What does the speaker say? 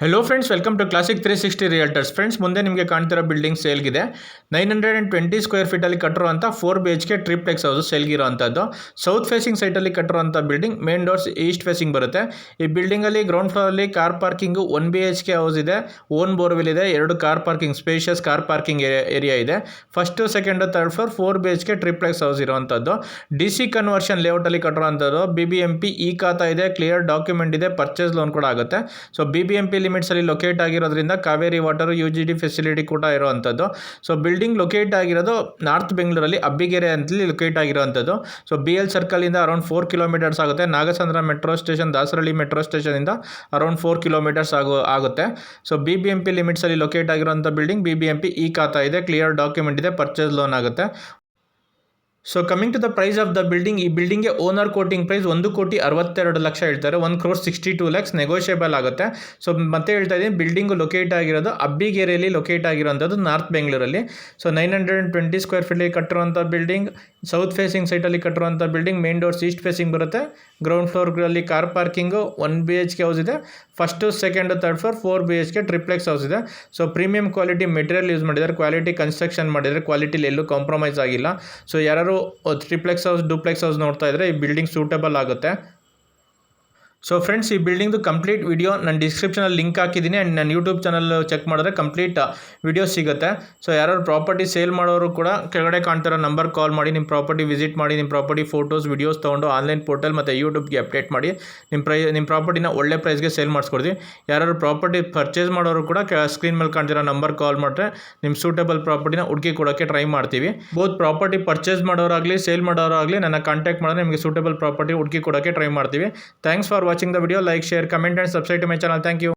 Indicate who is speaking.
Speaker 1: Hello friends, welcome to classic 360 realtors. Friends, ಮುಂದೆ ನಿಮಗೆ ಕಾಣ್ತಿರೋ ಬಿಲ್ಡಿಂಗ್ ಸೇಲ್ಗಿದೆ. 920 ಸ್ಕ್ವೇರ್ ಫೀಟಲ್ಲಿ ಕಟ್ಟಿರುವಂಥ 4 BHK ಟ್ರಿಪ್ಲೆಕ್ಸ್ ಹೌದು ಸೇಲ್ಗಿರೋವಂಥದ್ದು. ಸೌತ್ ಫೇಸಿಂಗ್ ಸೈಟಲ್ಲಿ ಕಟ್ಟಿರುವಂಥ building. Main doors east facing ಬರುತ್ತೆ. ಈ ಬಿಲ್ಡಿಂಗಲ್ಲಿ ಗ್ರೌಂಡ್ ಫ್ಲೋರಲ್ಲಿ ಕಾರ್ ಪಾರ್ಕಿಂಗು 1 BHK ಹೌಸ್ ಇದೆ, ಓನ್ ಬೋರ್ವೆಲ್ ಇದೆ, 2 car parking, spacious car parking area ಇದೆ. First, second, third floor 4 BHK triplex house ಇರುವಂಥದ್ದು. DC ಕನ್ವರ್ಷನ್ ಲೇಔಟಲ್ಲಿ ಕಟ್ಟಿರುವಂಥದ್ದು. BBMP ಈ ಖಾತಾ ಇದೆ, ಕ್ಲಿಯರ್ ಡಾಕ್ಯುಮೆಂಟ್ ಇದೆ, ಪರ್ಚೇಸ್ ಲೋನ್ ಕೂಡ ಆಗುತ್ತೆ. ಸೊ BBMP ಲಿಮಿಟ್ಸ್ ಅಲ್ಲಿ ಲೊಕೇಟ್ ಆಗಿರೋದ್ರಿಂದ ಕಾವೇರಿ ವಾಟರ್ UGD ಫೆಸಿಲಿಟಿ ಕೂಡ ಇರುವಂಥದ್ದು. ಸೊ ಬಿಲ್ಡಿಂಗ್ ಲೊಕೇಟ್ ಆಗಿರೋದು ನಾರ್ತ್ ಬೆಂಗಳೂರಲ್ಲಿ ಅಬ್ಬಿಗೆರೆ ಅಂತಲ್ಲಿ ಲೊಕೇಟ್ ಆಗಿರುವಂಥದ್ದು. ಸೊ BL ಸರ್ಕಲ್ ಇಂದ ಅರೌಂಡ್ 4 ಕಿಲೋಮೀಟರ್ಸ್ ಆಗುತ್ತೆ. Nagasandra metro station, Dasarahalli metro station ಇಂದ ಅರೌಂಡ್ 4 ಕಿಲೋಮೀಟರ್ಸ್ ಆಗುತ್ತೆ. ಸೊ BBMP ಲಿಮಿಟ್ಸ್ ಅಲ್ಲಿ ಲೊಕೇಟ್ ಆಗಿರುವಂಥ ಬಿಲ್ಡಿಂಗ್. BBMP ಈ ಖಾತಾ ಇದೆ, ಕ್ಲಿಯರ್ ಡಾಕ್ಯುಮೆಂಟ್ ಇದೆ, ಪರ್ಚೇಸ್ ಲೋನ್ ಆಗುತ್ತೆ. So coming to the price of the building, ಈ ಬಿಲ್ಡಿಂಗ್ಗೆ ಓನರ್ ಕೋಟಿಂಗ್ ಪ್ರೈಸ್ 1,62,00,000 ಹೇಳ್ತಾರೆ. 1,62,00,000 ನೆಗೋಷಿಯಬಲ್ ಆಗುತ್ತೆ. ಸೊ ಮತ್ತೆ ಹೇಳ್ತಾ ಇದ್ದೀನಿ, ಬಿಲ್ಡಿಂಗು ಲೊಕೇಟ್ ಆಗಿರೋದು ಅಬ್ಬಿಗೆರೆಯಲ್ಲಿ ಲೊಕೇಟ್ ಆಗಿರೋಂಥದ್ದು, ನಾರ್ತ್ ಬೆಂಗಳೂರಲ್ಲಿ. ಸೊ 920 ಸ್ಕ್ವೇರ್ ಫೀಟಲ್ಲಿ ಕಟ್ಟಿರುವಂಥ ಬಿಲ್ಡಿಂಗ್, ಸೌತ್ ಫೇಸಿಂಗ್ ಸೈಟಲ್ಲಿ ಕಟ್ಟಿರುವಂಥ building. Main doors east facing ಬರುತ್ತೆ. ಗ್ರೌಂಡ್ ಫ್ಲೋರ್ಗಳಲ್ಲಿ ಕಾರ್ ಪಾರ್ಕಿಂಗು, 1 BHK ಹೌಸ್ ಇದೆ. First, second, third floor 4 BHK triplex house ಇದೆ. So premium quality material use ಮಾಡಿದ್ದಾರೆ, ಕ್ವಾಲಿಟಿ ಕನ್ಸ್ಟ್ರಕ್ಷನ್ ಮಾಡಿದ್ದಾರೆ, ಕ್ವಾಲಿಟಿಲಿ ಎಲ್ಲೂ ಕಾಂಪ್ರಮೈಸ್ ಆಗಿಲ್ಲ. ಸೊ ಯಾರು ಟ್ರಿಪ್ಲೆಕ್ಸ್ ಹೌಸ್, ಡೂಪ್ಲೆಕ್ಸ್ ಹೌಸ್ ನೋಡ್ತಾ ಇದ್ರೆ ಈ ಬಿಲ್ಡಿಂಗ್ ಸೂಟಬಲ್ ಆಗುತ್ತೆ. ಸೊ ಫ್ರೆಂಡ್ಸ್, ಈ ಬಿಲ್ಡಿಂಗ್ದು ಕಂಪ್ಲೀಟ್ ವಿಡಿಯೋ ನಾನು ಡಿಸ್ಕ್ರಿಪ್ಷನಲ್ಲಿ ಲಿಂಕ್ ಹಾಕಿದ್ದೀನಿ. ಆ್ಯಂಡ್ ನನ್ನ ಯೂಟ್ಯೂಬ್ ಚಾನಲ್ ಚೆಕ್ ಮಾಡಿದ್ರೆ ಕಂಪ್ಲೀಟ್ ವಿಡಿಯೋ ಸಿಗುತ್ತೆ. ಸೊ ಯಾರು ಪ್ರಾಪರ್ಟಿ ಸೇಲ್ ಮಾಡೋರು ಕೂಡ ಕೆಳಗಡೆ ಕಾಣ್ತಿರೋ ನಂಬರ್ ಕಾಲ್ ಮಾಡಿ, ನಿಮ್ಮ ಪ್ರಾಪರ್ಟಿ ವಿಸಿಟ್ ಮಾಡಿ, ನಿಮ್ಮ ಪ್ರಾಪರ್ಟಿ ಫೋಟೋಸ್, ವಿಡಿಯೋಸ್ ತೊಗೊಂಡು ಆನ್ಲೈನ್ ಪೋರ್ಟಲ್ ಮತ್ತು ಯೂಟ್ಯೂಬ್ಗೆ ಅಪ್ಡೇಟ್ ಮಾಡಿ ನಿಮ್ಮ ಪ್ರಾಪರ್ಟಿನ ಒಳ್ಳೆ ಪ್ರೈಸ್ಗೆ ಸೇಲ್ ಮಾಡಿಸ್ಕೊಡ್ತೀವಿ. ಯಾರು ಪ್ರಾಪರ್ಟಿ ಪರ್ಚೇಸ್ ಮಾಡೋರು ಕೂಡ ಸ್ಕ್ರೀನ್ ಮೇಲೆ ಕಾಣ್ತಿರೋ ನಂಬರ್ ಕಾಲ್ ಮಾಡಿದ್ರೆ ನಿಮ್ಮ ಸೂಟಬಲ್ ಪ್ರಾಪರ್ಟಿನ ಹುಡುಕಿ ಕೊಡೋಕ್ಕೆ ಟ್ರೈ ಮಾಡ್ತೀವಿ. ಬೋತ್ ಪ್ರಾಪರ್ಟಿ ಪರ್ಚೇಸ್ ಮಾಡೋರಾಗಲಿ ಸೇಲ್ ಮಾಡೋರಾಗಲಿ ನನ್ನ ಕಾಂಟ್ಯಾಕ್ಟ್ ಮಾಡಿದ್ರೆ ನಿಮಗೆ ಸೂಟಬಲ್ ಪ್ರಾಪರ್ಟಿ ಹುಡುಕಿ ಕೊಡೋಕ್ಕೆ ಟ್ರೈ ಮಾಡ್ತೀವಿ. Thanks for watching the video. Like, share, comment and subscribe to my channel. Thank you.